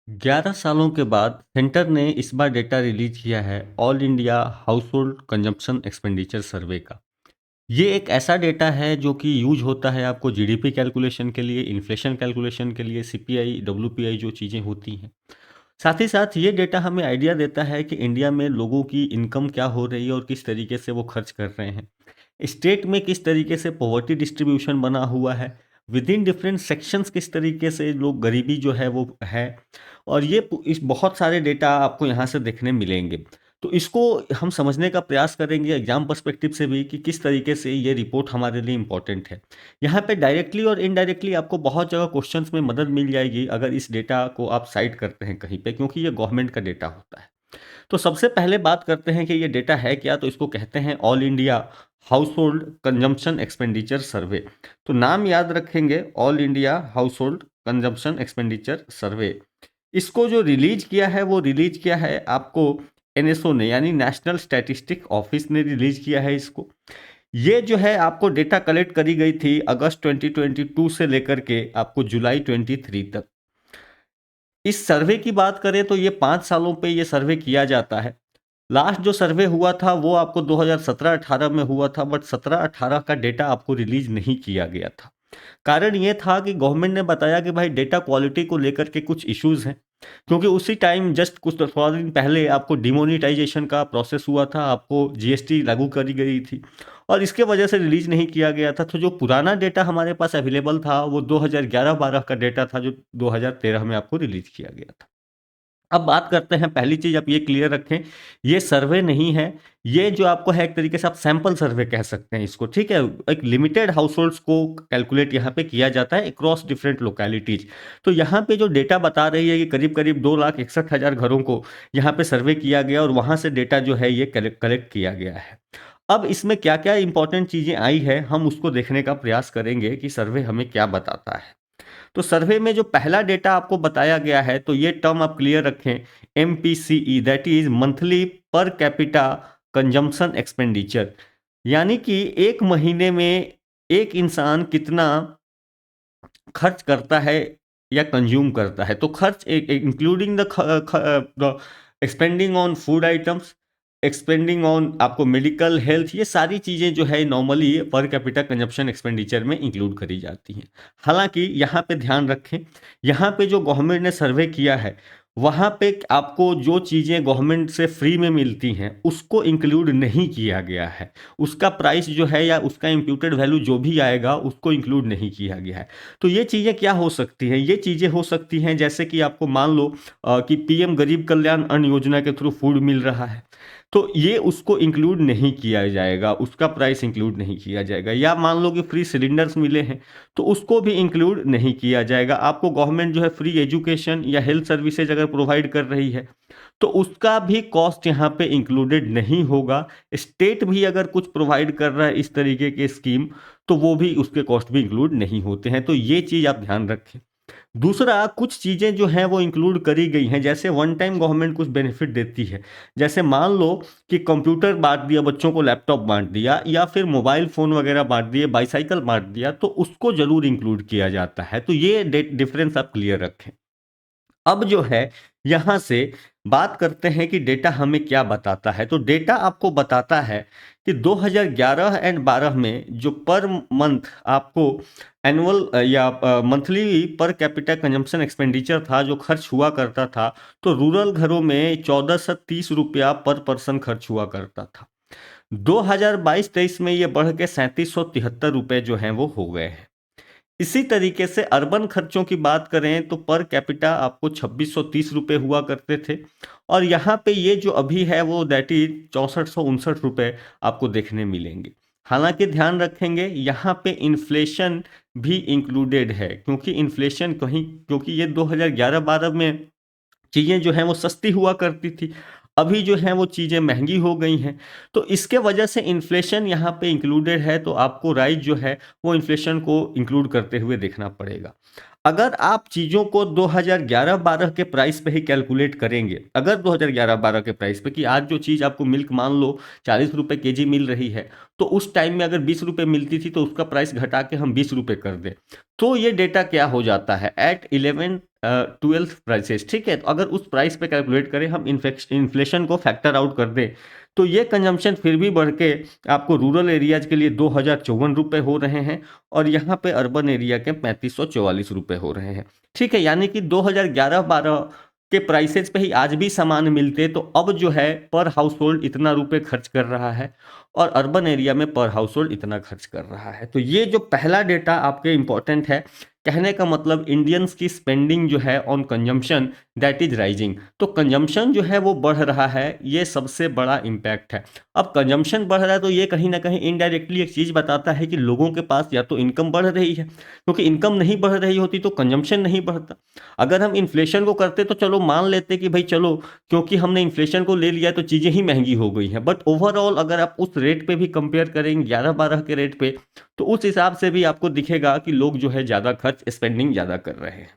11 सालों के बाद सेंटर ने इस बार डेटा रिलीज किया है all India house hold consumption expenditure सर्वे का। ये एक ऐसा डेटा है जो कि यूज होता है आपको जीडीपी कैलकुलेशन के लिए, इन्फ्लेशन कैलकुलेशन के लिए, सीपीआई, डब्ल्यूपीआई जो चीज़ें होती हैं। साथ ही साथ ये डेटा हमें आइडिया देता है कि इंडिया में लोगों की इनकम क्या हो रही है और किस तरीके से वो खर्च कर रहे हैं। स्टेट में किस तरीके से पॉवर्टी डिस्ट्रीब्यूशन बना हुआ है, विद इन डिफरेंट सेक्शंस किस तरीके से लोग गरीबी जो है वो है। और ये इस बहुत सारे डेटा आपको यहाँ से देखने मिलेंगे। तो इसको हम समझने का प्रयास करेंगे एग्जाम पर्सपेक्टिव से भी कि किस तरीके से ये रिपोर्ट हमारे लिए इम्पोर्टेंट है। यहाँ पे डायरेक्टली और इनडायरेक्टली आपको बहुत जगह क्वेश्चंस में मदद मिल जाएगी अगर इस डेटा को आप साइट करते हैं कहीं पे, क्योंकि ये गवर्नमेंट का डेटा होता है। तो सबसे पहले बात करते हैं कि ये डेटा है क्या। तो इसको कहते हैं all India house hold consumption expenditure सर्वे। तो नाम याद रखेंगे, all India house hold consumption expenditure सर्वे। इसको जो रिलीज किया है वो रिलीज किया है आपको एनएसओ ने, यानी नेशनल स्टैटिस्टिक ऑफिस ने रिलीज किया है इसको। ये जो है आपको डेटा कलेक्ट करी गई थी अगस्त 2022 से लेकर के आपको जुलाई 23 तक। इस सर्वे की बात करें तो ये 5 सालों पे ये सर्वे किया जाता है। लास्ट जो सर्वे हुआ था वो आपको 2017-18 में हुआ था, बट 17-18 का डेटा आपको रिलीज नहीं किया गया था। कारण ये था कि गवर्नमेंट ने बताया कि भाई डेटा क्वालिटी को लेकर के कुछ इश्यूज हैं, क्योंकि उसी टाइम जस्ट कुछ थोड़ा दिन पहले आपको डिमोनिटाइजेशन का प्रोसेस हुआ था, आपको जीएसटी लागू करी गई थी और इसके वजह से रिलीज नहीं किया गया था। तो जो पुराना डेटा हमारे पास अवेलेबल था वो 2011-12 का डेटा था जो 2013 में आपको रिलीज किया गया था। अब बात करते हैं, पहली चीज आप ये क्लियर रखें, ये सर्वे नहीं है। ये जो आपको है एक तरीके से आप सैंपल सर्वे कह सकते हैं इसको, ठीक है। एक लिमिटेड हाउस होल्ड्स को कैलकुलेट यहाँ पे किया जाता है अक्रॉस डिफरेंट लोकेलिटीज। तो यहाँ पे जो डेटा बता रही है कि करीब करीब 2,61,000 घरों को यहाँ पे सर्वे किया गया और वहाँ से डेटा जो है ये कलेक्ट किया गया है। अब इसमें क्या क्या इंपॉर्टेंट चीज़ें आई है हम उसको देखने का प्रयास करेंगे कि सर्वे हमें क्या बताता है। तो सर्वे में जो पहला डेटा आपको बताया गया है, तो ये टर्म आप क्लियर रखें, MPCE, that is monthly per capita consumption expenditure. यानी कि एक महीने में एक इंसान कितना खर्च करता है या कंज्यूम करता है। तो खर्च including the expanding on food items, expanding on आपको मेडिकल हेल्थ, ये सारी चीज़ें जो है normally per capita consumption expenditure में इंक्लूड करी जाती हैं। हालांकि यहाँ पे ध्यान रखें, यहाँ पे जो गवर्नमेंट ने सर्वे किया है वहाँ पे आपको जो चीज़ें गवर्नमेंट से फ्री में मिलती हैं उसको इंक्लूड नहीं किया गया है। उसका प्राइस जो है या उसका इम्प्यूटेड वैल्यू जो भी आएगा उसको इंक्लूड नहीं किया गया है। तो ये चीज़ें क्या हो सकती हैं, ये चीज़ें हो सकती हैं जैसे कि आपको मान लो कि पीएम गरीब कल्याण अन्न योजना के थ्रू फूड मिल रहा है, तो ये उसको इंक्लूड नहीं किया जाएगा, उसका प्राइस इंक्लूड नहीं किया जाएगा। या मान लो कि फ्री सिलेंडर्स मिले हैं तो उसको भी इंक्लूड नहीं किया जाएगा। आपको गवर्नमेंट जो है फ्री एजुकेशन या हेल्थ सर्विसेज अगर प्रोवाइड कर रही है तो उसका भी कॉस्ट यहाँ पे इंक्लूडेड नहीं होगा। स्टेट भी अगर कुछ प्रोवाइड कर रहा है इस तरीके के स्कीम तो वो भी उसके कॉस्ट भी इंक्लूड नहीं होते हैं। तो ये चीज़ आप ध्यान रखें। दूसरा, कुछ चीज़ें जो हैं वो इंक्लूड करी गई हैं, जैसे वन टाइम गवर्नमेंट कुछ बेनिफिट देती है। जैसे मान लो कि कंप्यूटर बांट दिया, बच्चों को लैपटॉप बांट दिया या फिर मोबाइल फ़ोन वगैरह बांट दिए, बाईसाइकिल बांट दिया, तो उसको ज़रूर इंक्लूड किया जाता है। तो ये डिफरेंस आप क्लियर रखें। अब जो है यहाँ से बात करते हैं कि डेटा हमें क्या बताता है। तो डेटा आपको बताता है कि 2011 एंड 12 में जो पर मंथ आपको एनुअल या monthly per capita consumption expenditure था जो खर्च हुआ करता था, तो रूरल घरों में 1430 रुपया पर पर्सन खर्च हुआ करता था। 2022-23 में ये बढ़ के 3773 रुपये जो हैं वो हो गए हैं। इसी तरीके से अर्बन खर्चों की बात करें तो पर कैपिटा आपको 2630 रुपये हुआ करते थे और यहाँ पे ये जो अभी है वो दैट इज 6459 रुपये आपको देखने मिलेंगे। हालांकि ध्यान रखेंगे यहाँ पे इन्फ्लेशन भी इंक्लूडेड है, क्योंकि इन्फ्लेशन कहीं, क्योंकि ये 2011-12 में चीज़ें जो हैं वो सस्ती हुआ करती थी, अभी जो हैं वो चीज़ें महंगी हो गई हैं। तो इसके वजह से इन्फ्लेशन यहाँ पे इंक्लूडेड है, तो आपको राइज जो है वो इन्फ्लेशन को इंक्लूड करते हुए देखना पड़ेगा। अगर आप चीज़ों को 2011-12 के प्राइस पे ही कैलकुलेट करेंगे, अगर 2011-12 के प्राइस पे कि आज जो चीज़ आपको मिल्क मान लो 40 रुपये केजी मिल रही है, तो उस टाइम में अगर 20 रुपये मिलती थी तो उसका प्राइस घटा के हम 20 रुपये कर दें, तो ये डेटा क्या हो जाता है, एट 12 प्राइसेस, ठीक है। तो अगर उस प्राइस पे कैलकुलेट करें हम, इन्फ्लेशन को फैक्टर आउट कर दें, तो ये कंजम्पशन फिर भी बढ़ के आपको रूरल एरियाज के लिए 2054 रुपये हो रहे हैं और यहाँ पे अर्बन एरिया के 3544 रुपये हो रहे हैं, ठीक है। यानी कि 2011-12 के प्राइसेस पे ही आज भी सामान मिलते तो अब जो है पर हाउस होल्ड इतना रुपए खर्च कर रहा है और अर्बन एरिया में पर हाउस होल्ड इतना खर्च कर रहा है। तो ये जो पहला डेटा आपके इंपॉर्टेंट है, कहने का मतलब इंडियंस की स्पेंडिंग जो है on consumption that is rising. तो कंजम्पशन जो है वो बढ़ रहा है, ये सबसे बड़ा इम्पैक्ट है। अब कंजम्पशन बढ़ रहा है तो ये कहीं ना कहीं इनडायरेक्टली एक चीज़ बताता है कि लोगों के पास या तो इनकम बढ़ रही है, क्योंकि इनकम नहीं बढ़ रही होती तो कंजम्पशन नहीं बढ़ता। अगर हम इन्फ्लेशन को करते तो चलो मान लेते कि भाई चलो क्योंकि हमने इन्फ्लेशन को ले लिया तो चीज़ें ही महंगी हो गई हैं, बट ओवरऑल अगर आप उस रेट पे भी कंपेयर करेंगे 11-12 के रेट पे, तो उस हिसाब से भी आपको दिखेगा कि लोग जो है ज़्यादा खर्च, स्पेंडिंग ज़्यादा कर रहे हैं।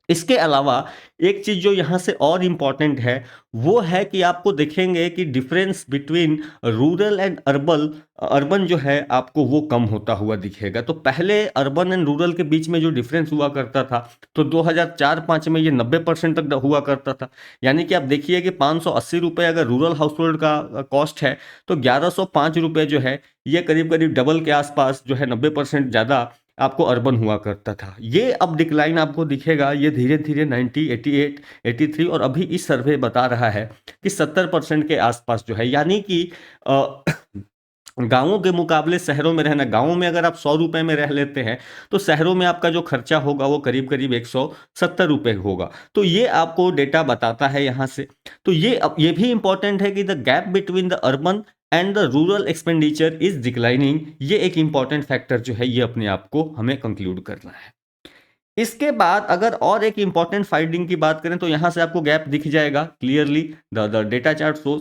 इसके अलावा एक चीज जो यहाँ से और इम्पॉर्टेंट है वो है कि आपको देखेंगे कि difference between rural and urban, urban जो है आपको वो कम होता हुआ दिखेगा। तो पहले अर्बन एंड रूरल के बीच में जो डिफरेंस हुआ करता था तो 2004-05 में ये 90% तक हुआ करता था। यानी कि आप देखिए कि 580 रुपये अगर रूरल हाउस होल्ड का कॉस्ट है तो 1105 रुपये जो है ये करीब करीब डबल के आसपास जो है 90% ज़्यादा आपको अर्बन हुआ करता था। ये अब डिक्लाइन आपको दिखेगा, ये धीरे धीरे 90, 88, 83 और अभी इस सर्वे बता रहा है कि 70% के आसपास जो है, यानी कि गांवों के मुकाबले शहरों में रहना, गांवों में अगर आप 100 रुपए में रह लेते हैं तो शहरों में आपका जो खर्चा होगा वो करीब करीब 170 रुपए होगा। तो ये आपको डेटा बताता है यहाँ से। तो ये भी इंपॉर्टेंट है कि the gap between the urban and the rural expenditure is declining, ये एक इंपॉर्टेंट फैक्टर जो है ये अपने आप को हमें कंक्लूड करना है। इसके बाद अगर और एक इंपॉर्टेंट फाइंडिंग की बात करें तो यहां से आपको गैप दिख जाएगा clearly, the data chart shows.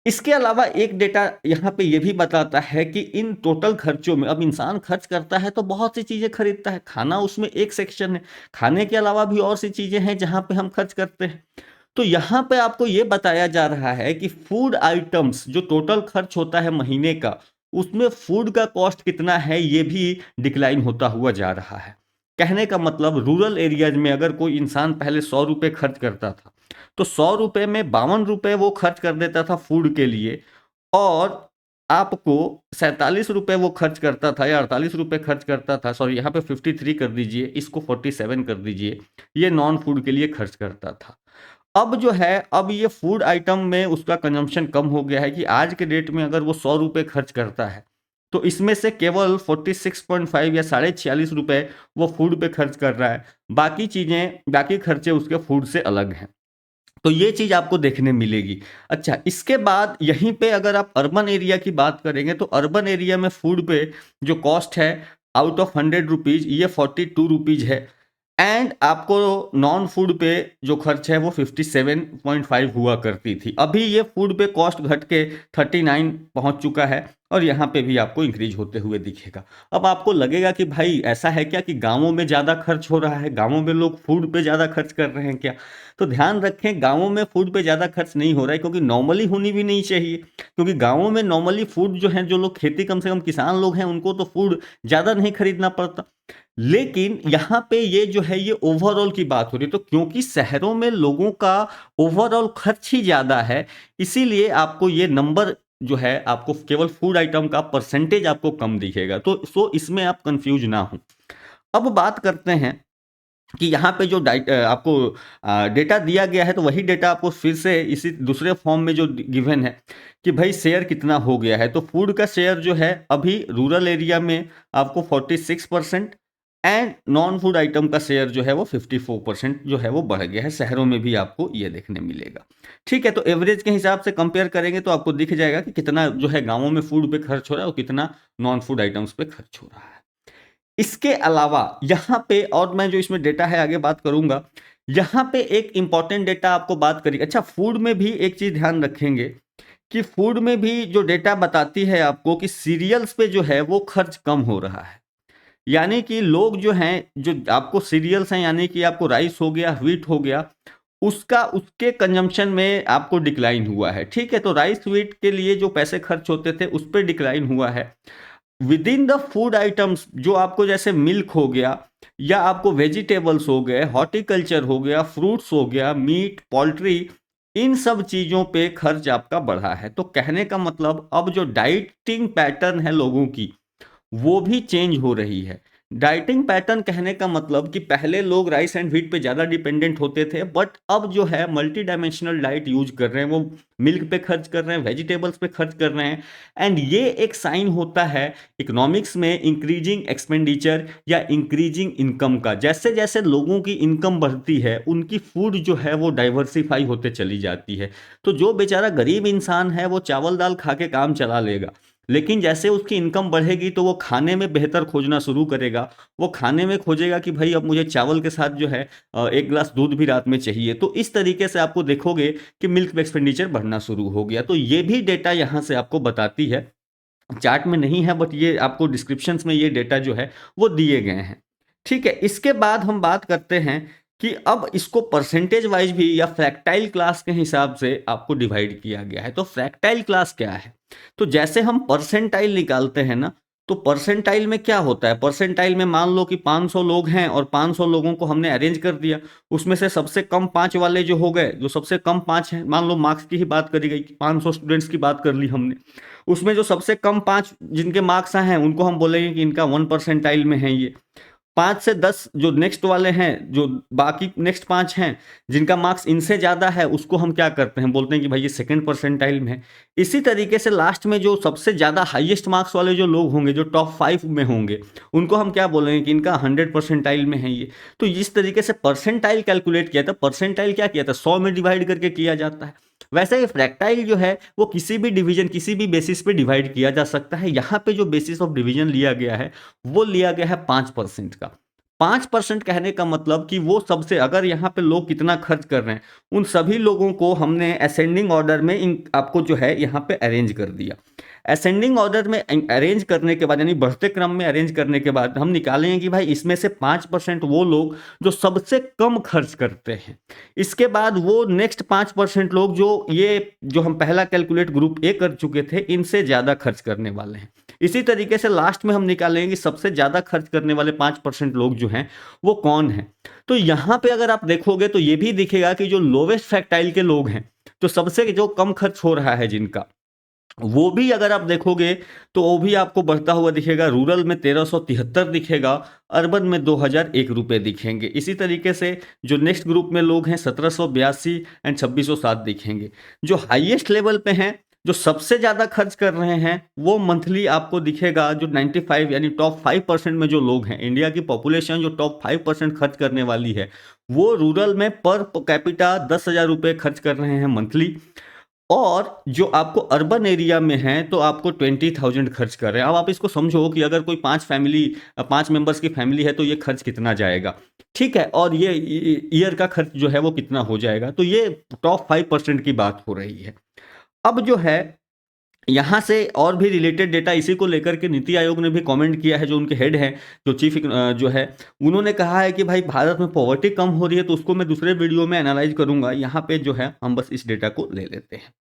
इसके अलावा एक डेटा यहाँ पे ये भी बताता है कि इन टोटल खर्चों में, अब इंसान खर्च करता है तो बहुत सी चीजें खरीदता है, खाना उसमें एक सेक्शन है, खाने के अलावा भी और सी चीजें हैं जहां पे हम खर्च करते हैं। तो यहाँ पे आपको ये बताया जा रहा है कि फूड आइटम्स जो टोटल खर्च होता है महीने का, उसमें फूड का कॉस्ट कितना है ये भी डिक्लाइन होता हुआ जा रहा है। कहने का मतलब रूरल एरियाज में अगर कोई इंसान पहले 100 रुपये खर्च करता था तो 100 रुपये में 52 रुपये वो खर्च कर देता था फूड के लिए, और आपको 47 रुपये वो खर्च करता था या 48 रुपये खर्च करता था, सॉरी यहाँ पे 53 कर दीजिए, इसको 47 कर दीजिए, ये नॉन फूड के लिए खर्च करता था। अब जो है अब ये फूड आइटम में उसका कंजम्पशन कम हो गया है कि आज के डेट में अगर वो 100 रुपये खर्च करता है तो इसमें से केवल 46.5 या 46.5 रुपये वो फूड पे खर्च कर रहा है, बाकी चीज़ें, बाकी खर्चे उसके फूड से अलग हैं। तो ये चीज आपको देखने मिलेगी। अच्छा, इसके बाद यहीं पे अगर आप अर्बन एरिया की बात करेंगे तो अर्बन एरिया में फूड पे जो कॉस्ट है आउट ऑफ 100 रुपीज ये 42 रुपीज है, एंड आपको नॉन फूड पे जो खर्च है वो 57.5 हुआ करती थी। अभी ये फूड पे कॉस्ट घट के 39 पहुंच चुका है और यहाँ पे भी आपको इंक्रीज होते हुए दिखेगा। अब आपको लगेगा कि भाई ऐसा है क्या कि गांवों में ज़्यादा खर्च हो रहा है, गांवों में लोग फूड पे ज़्यादा खर्च कर रहे हैं क्या? तो ध्यान रखें, गांवों में फूड पे ज़्यादा खर्च नहीं हो रहा है, क्योंकि नॉर्मली होनी भी नहीं चाहिए, क्योंकि गांवों में नॉर्मली फूड जो है, जो लोग खेती, कम से कम किसान लोग हैं, उनको तो फूड ज़्यादा नहीं खरीदना पड़ता। लेकिन यहाँ पे ये जो है ये ओवरऑल की बात हो रही है, तो क्योंकि शहरों में लोगों का ओवरऑल खर्च ही ज़्यादा है, इसीलिए आपको ये नंबर जो है आपको केवल फूड आइटम का परसेंटेज आपको कम दिखेगा। तो सो इसमें आप कंफ्यूज ना हो। अब बात करते हैं कि यहाँ पे जो आपको डेटा दिया गया है तो वही डेटा आपको फिर से इसी दूसरे फॉर्म में जो गिवन है कि भाई शेयर कितना हो गया है। तो फूड का शेयर जो है अभी रूरल एरिया में आपको 46% एंड नॉन फूड आइटम का शेयर जो है वो 54% जो है वो बढ़ गया है। शहरों में भी आपको ये देखने मिलेगा। ठीक है, तो एवरेज के हिसाब से कंपेयर करेंगे तो आपको दिख जाएगा कि कितना जो है गाँवों में फूड पे खर्च हो रहा है और कितना नॉन फूड आइटम्स पे खर्च हो रहा है। इसके अलावा यहाँ पे और मैं जो इसमें डेटा है आगे बात करूंगा, यहाँ पे एक इंपॉर्टेंट डेटा आपको बात करी। अच्छा, फूड में भी एक चीज ध्यान रखेंगे कि फूड में भी जो डेटा बताती है आपको कि सीरियल्स पे जो है वो खर्च कम हो रहा है। यानी कि लोग जो हैं, जो आपको सीरियल्स हैं, यानी कि आपको राइस हो गया, व्हीट हो गया, उसका उसके कंजम्पशन में आपको डिक्लाइन हुआ है। ठीक है, तो राइस व्हीट के लिए जो पैसे खर्च होते थे उस पर डिक्लाइन हुआ है। With in the food items जो आपको जैसे मिल्क हो गया या आपको वेजिटेबल्स हो गए, हॉर्टिकल्चर हो गया, फ्रूट्स हो गया, मीट, पोल्ट्री, इन सब चीज़ों पे खर्च आपका बढ़ा है। तो कहने का मतलब अब जो डाइटिंग पैटर्न है लोगों की वो भी चेंज हो रही है। डाइटिंग पैटर्न कहने का मतलब कि पहले लोग राइस एंड व्हीट पे ज़्यादा डिपेंडेंट होते थे, बट अब जो है मल्टी डायमेंशनल डाइट यूज कर रहे हैं, वो मिल्क पे खर्च कर रहे हैं, वेजिटेबल्स पे खर्च कर रहे हैं। एंड ये एक साइन होता है इकोनॉमिक्स में इंक्रीजिंग एक्सपेंडिचर या इंक्रीजिंग इनकम का। जैसे जैसे लोगों की इनकम बढ़ती है उनकी फूड जो है वो डाइवर्सिफाई होते चली जाती है। तो जो बेचारा गरीब इंसान है वो चावल दाल खा के काम चला लेगा, लेकिन जैसे उसकी इनकम बढ़ेगी तो वो खाने में बेहतर खोजना शुरू करेगा। वो खाने में खोजेगा कि भाई अब मुझे चावल के साथ जो है एक गिलास दूध भी रात में चाहिए। तो इस तरीके से आपको देखोगे कि मिल्क में एक्सपेंडिचर बढ़ना शुरू हो गया। तो ये भी डेटा यहाँ से आपको बताती है, चार्ट में नहीं है बट ये आपको डिस्क्रिप्शंस में ये डेटा जो है वो दिए गए हैं। ठीक है, इसके बाद हम बात करते हैं कि अब इसको परसेंटेज वाइज भी या फ्रैक्टाइल क्लास के हिसाब से आपको डिवाइड किया गया है। तो फ्रैक्टाइल क्लास क्या है? तो जैसे हम परसेंटाइल निकालते हैं ना, तो परसेंटाइल में क्या होता है, परसेंटाइल में मान लो कि 500 लोग हैं और 500 लोगों को हमने अरेंज कर दिया। उसमें से सबसे कम 5 वाले जो हो गए, जो सबसे कम 5 हैं, मान लो मार्क्स की ही बात करी गई, 500 स्टूडेंट्स की बात कर ली हमने, उसमें जो सबसे कम 5 जिनके मार्क्स हैं उनको हम बोलेंगे कि इनका 1 परसेंटाइल में है ये। 5 से 10 जो नेक्स्ट वाले हैं, जो बाकी नेक्स्ट 5 हैं जिनका मार्क्स इनसे ज़्यादा है, उसको हम क्या करते हैं, बोलते हैं कि भाई ये सेकंड परसेंटाइल में है। इसी तरीके से लास्ट में जो सबसे ज़्यादा हाईएस्ट मार्क्स वाले जो लोग होंगे, जो टॉप 5 में होंगे, उनको हम क्या बोलेंगे कि इनका 100 परसेंटाइल में है ये। तो इस तरीके से परसेंटाइल कैलकुलेट किया था। परसेंटाइल क्या किया था, 100 में डिवाइड करके किया जाता है। वैसे ही फ्रैक्टाइल जो है वो किसी भी डिवीजन, किसी भी बेसिस पे डिवाइड किया जा सकता है। यहाँ पे जो बेसिस ऑफ डिवीजन लिया गया है वो लिया गया है 5% का। 5% कहने का मतलब कि वो सबसे, अगर यहाँ पे लोग कितना खर्च कर रहे हैं उन सभी लोगों को हमने असेंडिंग ऑर्डर में इन आपको जो है यहाँ पे अरेंज कर दिया। असेंडिंग ऑर्डर में अरेंज करने के बाद, यानी बढ़ते क्रम में अरेंज करने के बाद हम निकालेंगे कि भाई इसमें से 5% वो लोग जो सबसे कम खर्च करते हैं। इसके बाद वो नेक्स्ट 5% लोग जो ये जो हम पहला कैलकुलेट ग्रुप ए कर चुके थे, इनसे ज़्यादा खर्च करने वाले हैं। इसी तरीके से लास्ट में हम निकालेंगे कि सबसे ज़्यादा खर्च करने वाले 5% लोग जो हैं वो कौन हैं। तो यहाँ पे अगर आप देखोगे तो ये भी दिखेगा कि जो लोवेस्ट फैक्टाइल के लोग हैं, तो सबसे जो कम खर्च हो रहा है जिनका, वो भी अगर आप देखोगे तो वो भी आपको बढ़ता हुआ दिखेगा। रूरल में 1373 दिखेगा, अर्बन में 2001 रुपये दिखेंगे। इसी तरीके से जो नेक्स्ट ग्रुप में लोग हैं 1782 एंड 2607 दिखेंगे। जो हाईएस्ट लेवल पे हैं, जो सबसे ज़्यादा खर्च कर रहे हैं, वो मंथली आपको दिखेगा जो 95 यानी टॉप 5% में जो लोग हैं, इंडिया की पॉपुलेशन जो टॉप 5% खर्च करने वाली है, वो रूरल में पर कैपिटा 10,000 रुपये खर्च कर रहे हैं मंथली। और जो आपको अर्बन एरिया में है तो आपको 20,000 खर्च कर रहे हैं। अब आप इसको समझो कि अगर कोई 5 मेंबर्स की फैमिली है तो ये खर्च कितना जाएगा, ठीक है, और ये ईयर का खर्च जो है वो कितना हो जाएगा। तो ये टॉप 5% की बात हो रही है। अब जो है यहाँ से और भी रिलेटेड डेटा इसी को लेकर के नीति आयोग ने भी कमेंट किया है। जो उनके हेड हैं, जो जो है, उन्होंने कहा है कि भाई भारत में पॉवर्टी कम हो रही है, तो उसको मैं दूसरे वीडियो में एनालाइज करूंगा। यहाँ पे जो है हम बस इस डेटा को ले लेते हैं।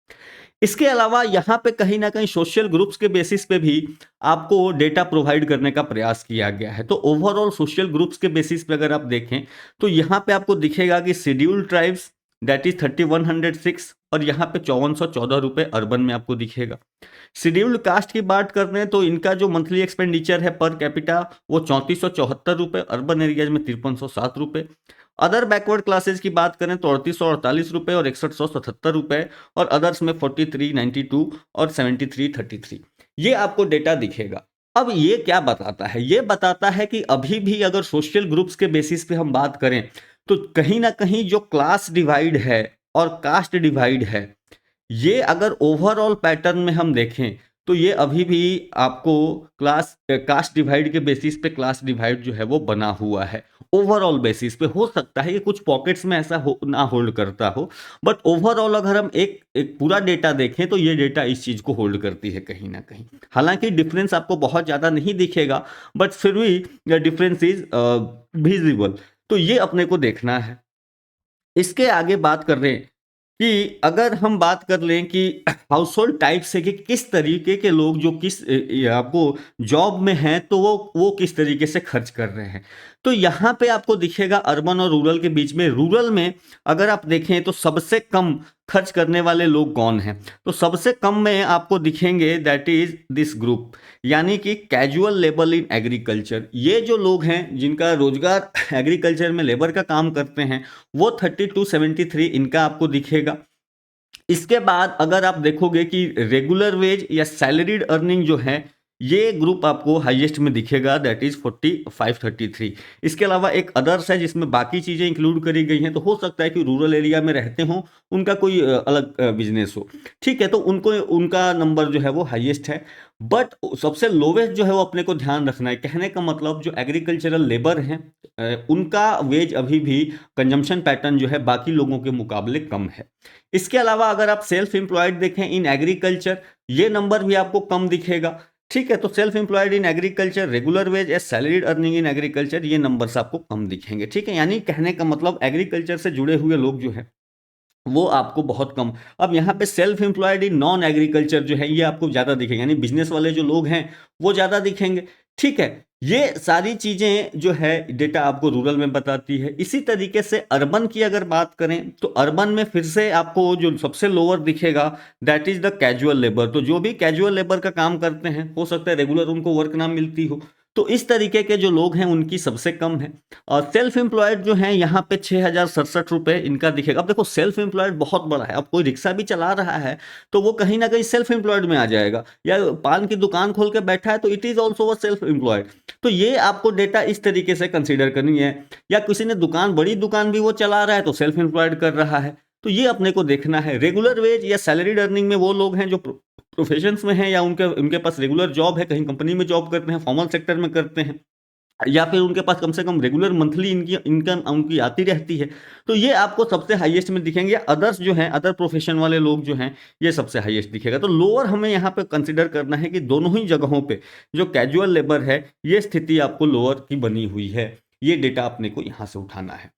इसके अलावा यहाँ पे कहीं ना कहीं सोशल ग्रुप्स के बेसिस पे भी आपको डेटा प्रोवाइड करने का प्रयास किया गया है। तो ओवरऑल सोशल ग्रुप्स के बेसिस पे अगर आप देखें तो यहाँ पे आपको दिखेगा कि शेड्यूल्ड ट्राइब्स दैट इज 3106, और यहाँ पे 5414 रुपये अर्बन में आपको दिखेगा। शेड्यूल्ड कास्ट की बात कर रहे हैं तो इनका जो मंथली एक्सपेंडिचर है पर कैपिटा वो 3474 रुपये, अर्बन एरियाज में 5307 रुपये। अदर बैकवर्ड क्लासेज की बात करें तो 3848 रुपये और 6177 रुपये, और अदर्स में 4392 और 7333। ये आपको डेटा दिखेगा। अब ये क्या बताता है, ये बताता है कि अभी भी अगर सोशल ग्रुप्स के बेसिस पे हम बात करें तो कहीं ना कहीं जो क्लास डिवाइड है और कास्ट डिवाइड है, ये अगर ओवरऑल पैटर्न में हम देखें तो ये अभी भी आपको कास्ट डिवाइड के बेसिस पे क्लास डिवाइड जो है वो बना हुआ है। ओवरऑल बेसिस पे हो सकता है कि कुछ पॉकेट्स में ऐसा हो ना होल्ड करता हो, बट ओवरऑल अगर हम एक पूरा डेटा देखें तो ये डेटा इस चीज को होल्ड करती है कहीं ना कहीं। हालांकि डिफरेंस आपको बहुत ज्यादा नहीं दिखेगा, बट फिर भी डिफरेंस इज विजिबल। तो ये अपने को देखना है। इसके आगे बात कर रहे हैं कि अगर हम बात कर लें कि हाउस होल्ड टाइप से कि किस तरीके के लोग जो किस ये आपको जॉब में हैं तो वो किस तरीके से खर्च कर रहे हैं। तो यहाँ पे आपको दिखेगा अर्बन और रूरल के बीच में, रूरल में अगर आप देखें तो सबसे कम खर्च करने वाले लोग कौन हैं, तो सबसे कम में आपको दिखेंगे दैट इज दिस ग्रुप, यानी कि कैजुअल लेबर इन एग्रीकल्चर। ये जो लोग हैं जिनका रोजगार एग्रीकल्चर में लेबर का काम करते हैं वो 3273 इनका आपको दिखेगा। इसके बाद अगर आप देखोगे कि रेगुलर वेज या सैलरीड अर्निंग जो है ये ग्रुप आपको हाईएस्ट में दिखेगा दैट इज 4533। इसके अलावा एक अदर्स है जिसमें बाकी चीजें इंक्लूड करी गई हैं, तो हो सकता है कि रूरल एरिया में रहते हो, उनका कोई अलग बिजनेस हो, ठीक है, तो उनको उनका नंबर जो है वो हाईएस्ट है। बट सबसे लोवेस्ट जो है वो अपने को ध्यान रखना है, कहने का मतलब जो एग्रीकल्चरल लेबर हैं उनका वेज अभी भी कंजम्पशन पैटर्न जो है बाकी लोगों के मुकाबले कम है। इसके अलावा अगर आप सेल्फ एम्प्लॉयड देखें इन एग्रीकल्चर, ये नंबर भी आपको कम दिखेगा, ठीक है, तो self employed in agriculture, regular wage as salaried earning in agriculture, ये नंबर्स आपको कम दिखेंगे, ठीक है, यानी कहने का मतलब एग्रीकल्चर से जुड़े हुए लोग जो है वो आपको बहुत कम। अब यहाँ पे self employed in non agriculture जो है ये आपको ज़्यादा दिखेंगे, यानी बिजनेस वाले जो लोग हैं वो ज़्यादा दिखेंगे, ठीक है। ये सारी चीज़ें जो है डेटा आपको रूरल में बताती है। इसी तरीके से अर्बन की अगर बात करें तो अर्बन में फिर से आपको जो सबसे लोअर दिखेगा that is the casual labour. तो जो भी कैजुअल लेबर का काम करते हैं, हो सकता है रेगुलर उनको वर्क ना मिलती हो, तो इस तरीके के जो लोग हैं उनकी सबसे कम है। और सेल्फ एम्प्लॉयड जो है यहाँ पे 6067 रुपये इनका दिखेगा। अब देखो सेल्फ एम्प्लॉयड बहुत बड़ा है, अब कोई रिक्शा भी चला रहा है तो वो कहीं ना कहीं सेल्फ एम्प्लॉयड में आ जाएगा, या पान की दुकान खोल के बैठा है तो it is also a self employed. तो ये आपको डेटा इस तरीके से कंसीडर करनी है, या किसी ने दुकान, बड़ी दुकान भी वो चला रहा है तो सेल्फ एम्प्लॉयड कर रहा है, तो ये अपने को देखना है। रेगुलर वेज या सैलरीड अर्निंग में वो लोग हैं जो प्रोफेशंस में हैं या उनके उनके पास रेगुलर जॉब है, कहीं कंपनी में जॉब करते हैं, फॉर्मल सेक्टर में करते हैं, या फिर उनके पास कम से कम रेगुलर मंथली इनकी इनकम उनकी आती रहती है, तो ये आपको सबसे हाईएस्ट में दिखेंगे। अदर्स जो हैं, अदर प्रोफेशन वाले लोग जो हैं, ये सबसे हाईएस्ट दिखेगा। तो लोअर हमें यहाँ पे कंसिडर करना है कि दोनों ही जगहों पे जो कैजुअल लेबर है ये स्थिति आपको लोअर की बनी हुई है, ये डेटा अपने को यहाँ से उठाना है।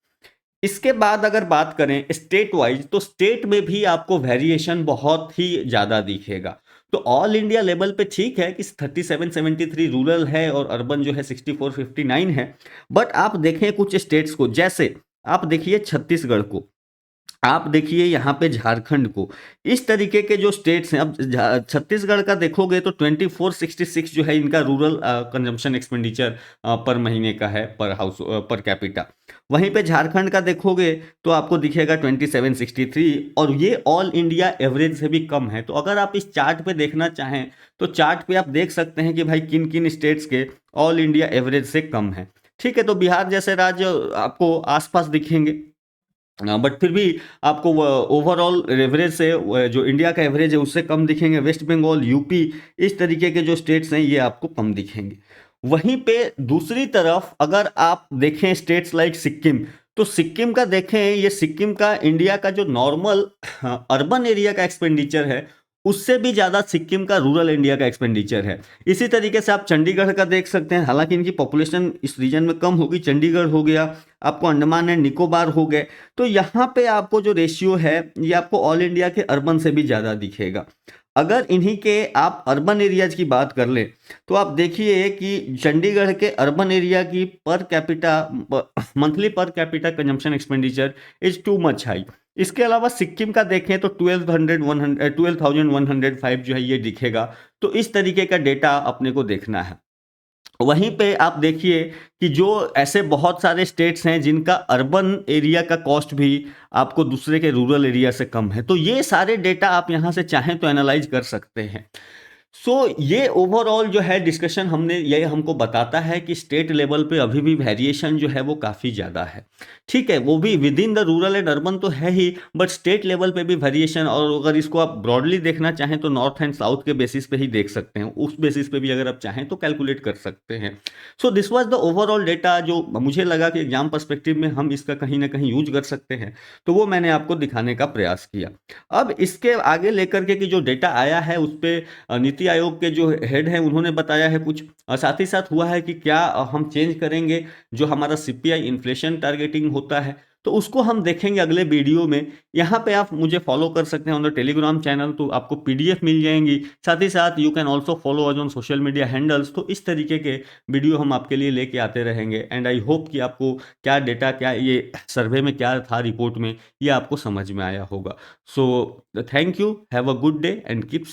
इसके बाद अगर बात करें स्टेट वाइज, तो स्टेट में भी आपको वेरिएशन बहुत ही ज़्यादा दिखेगा। तो ऑल इंडिया लेवल पे ठीक है कि 3773 रूरल है और अर्बन जो है 6459 है, बट आप देखें कुछ स्टेट्स को, जैसे आप देखिए छत्तीसगढ़ को, आप देखिए यहाँ पे झारखंड को, इस तरीके के जो स्टेट्स हैं। अब छत्तीसगढ़ का देखोगे तो 2466 जो है इनका रूरल कंजम्पशन एक्सपेंडिचर पर महीने का है, पर हाउस पर कैपिटा। वहीं पे झारखंड का देखोगे तो आपको दिखेगा 2763, और ये ऑल इंडिया एवरेज से भी कम है। तो अगर आप इस चार्ट पे देखना चाहें तो चार्ट पे आप देख सकते हैं कि भाई किन किन स्टेट्स के ऑल इंडिया एवरेज से कम है, ठीक है। तो बिहार जैसे राज्य आपको आसपास दिखेंगे, बट फिर भी आपको ओवरऑल एवरेज से जो इंडिया का एवरेज है उससे कम दिखेंगे। वेस्ट बंगाल, यूपी, इस तरीके के जो स्टेट्स हैं ये आपको कम दिखेंगे। वहीं पे दूसरी तरफ अगर आप देखें स्टेट्स लाइक सिक्किम, तो सिक्किम का देखें, ये सिक्किम का इंडिया का जो नॉर्मल अर्बन एरिया का एक्सपेंडिचर है उससे भी ज़्यादा सिक्किम का रूरल इंडिया का एक्सपेंडिचर है। इसी तरीके से आप चंडीगढ़ का देख सकते हैं, हालांकि इनकी पॉपुलेशन इस रीजन में कम होगी, चंडीगढ़ हो गया, आपको अंडमान एंड निकोबार हो गए, तो यहाँ पे आपको जो रेशियो है ये आपको ऑल इंडिया के अर्बन से भी ज़्यादा दिखेगा। अगर इन्हीं के आप अर्बन एरियाज की बात कर ले तो आप देखिए कि चंडीगढ़ के अर्बन एरिया की per capita monthly per capita consumption expenditure is too much high. इसके अलावा सिक्किम का देखें तो 12,105 जो है ये दिखेगा। तो इस तरीके का डेटा अपने को देखना है। वहीं पे आप देखिए कि जो ऐसे बहुत सारे स्टेट्स हैं जिनका अर्बन एरिया का कॉस्ट भी आपको दूसरे के रूरल एरिया से कम है, तो ये सारे डेटा आप यहाँ से चाहें तो एनालाइज कर सकते हैं। सो ये ओवरऑल जो है डिस्कशन हमने, ये हमको बताता है कि स्टेट लेवल पे अभी भी वेरिएशन जो है वो काफ़ी ज़्यादा है, ठीक है, वो भी with in the rural and urban तो है ही, बट स्टेट लेवल पे भी वेरिएशन। और अगर इसको आप ब्रॉडली देखना चाहें तो नॉर्थ एंड साउथ के बेसिस पे ही देख सकते हैं, उस बेसिस पे भी अगर आप चाहें तो कैलकुलेट कर सकते हैं। So this was the overall data जो मुझे लगा कि एग्जाम पर्सपेक्टिव में हम इसका कहीं ना कहीं यूज कर सकते हैं, तो वो मैंने आपको दिखाने का प्रयास किया। अब इसके आगे लेकर के कि जो डेटा आया है उस पर नीति आयोग के जो हेड हैं उन्होंने बताया है कुछ, और साथ ही साथ हुआ है कि क्या हम चेंज करेंगे जो हमारा सीपीआई इन्फ्लेशन टारगेटिंग होता है, तो उसको हम देखेंगे अगले वीडियो में। यहाँ पे आप मुझे फॉलो कर सकते हैं ऑन द टेलीग्राम चैनल, तो आपको पीडीएफ मिल जाएंगी। साथ ही साथ you can also follow us on social media handles. तो इस तरीके के वीडियो हम आपके लिए लेके आते रहेंगे, एंड आई होप कि आपको क्या डेटा, क्या ये सर्वे में क्या था रिपोर्ट में, ये आपको समझ में आया होगा। So thank you, have a good day and keep